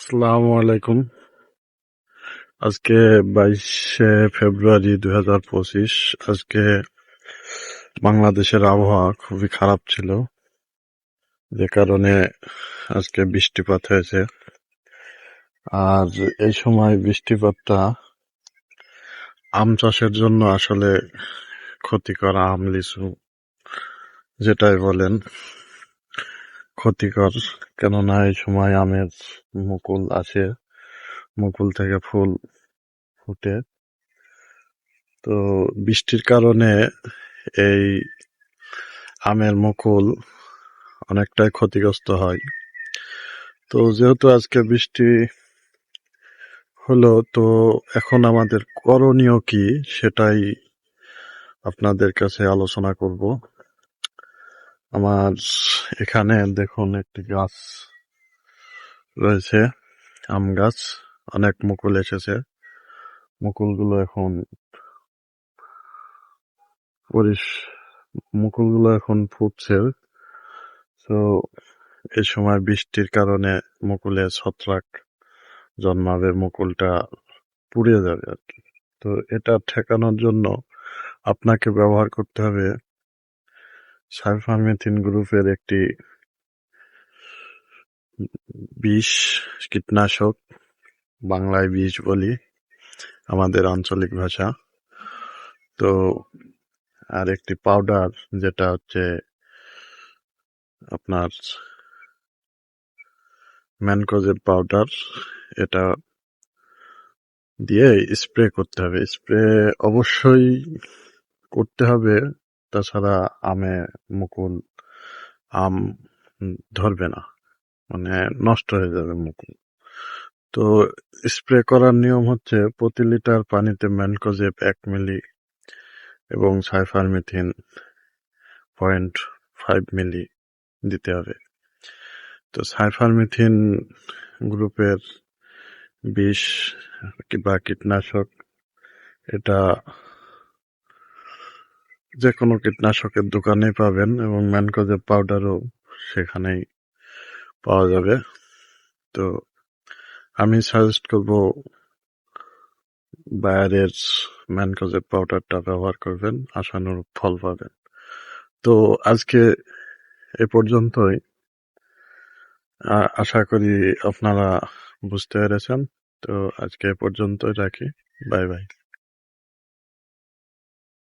আসসালামু আলাইকুম। আজকে 22শে ফেব্রুয়ারি 2025। আজকে বাংলাদেশের আবহাওয়া খুবই খারাপ ছিল, যে কারণে আজকে বৃষ্টিপাত হয়েছে। আর এই সময় বৃষ্টিপাতটা আম চাষের জন্য আসলে ক্ষতিকর। আম লিচু যেটাই বলেন, ক্ষতিকর। কেননা এই সময় আমের মুকুল আসে, মুকুল থেকে ফুল ফুটে। তো বৃষ্টির কারণে এই আমের মুকুল অনেকটাই ক্ষতিগ্রস্ত হয়। তো যেহেতু আজকে বৃষ্টি হলো, তো এখন আমাদের করণীয় কি সেটাই আপনাদের কাছে আলোচনা করব। আমার এখানে দেখুন একটি গাছ রয়েছে, আম গাছ। অনেক মুকুল এসেছে, মুকুলগুলো এখন মুকুলগুলো এখন ফুটছে। তো এই সময় বৃষ্টির কারণে মুকুলে ছত্রাক জন্মাবে, মুকুলটা পুড়ে যাবে আর কি। তো এটা ঠেকানোর জন্য আপনাকে ব্যবহার করতে হবে সাইফারমেথিন গ্রুপের একটি বিষ, কীটনাশক, বাংলায় বিষ বলি আমাদের আঞ্চলিক ভাষা। তো আর একটি পাউডার, যেটা হচ্ছে আপনার ম্যানকোজেব পাউডার, এটা দিয়ে স্প্রে করতে হবে। স্প্রে অবশ্যই করতে হবে, তাছাড়া আম ধরবে না, মানে নষ্ট হয়ে যাবে মুকুল। তো স্প্রে করার নিয়ম হচ্ছে প্রতি লিটার পানিতে ম্যানকোজেব 1 মিলি এবং সাইফারমেথিন 0.5 মিলি দিতে হবে। তো সাইফারমেথিন গ্রুপের বিষ বা কীটনাশক, এটা যে কোনো কীটনাশকের দোকানেই পাবেন, এবং ম্যানকোজেব পাউডারও সেখানেই পাওয়া যাবে। তো আমি সাজেস্ট করব বায়ারের ম্যানকোজেব পাউডারটা ব্যবহার করবেন, আশানুরূপ ফল পাবেন। তো আজকে এ পর্যন্তই। আশা করি আপনারা বুঝতে পেরেছেন। তো আজকে এ পর্যন্তই রাখি। Bye bye.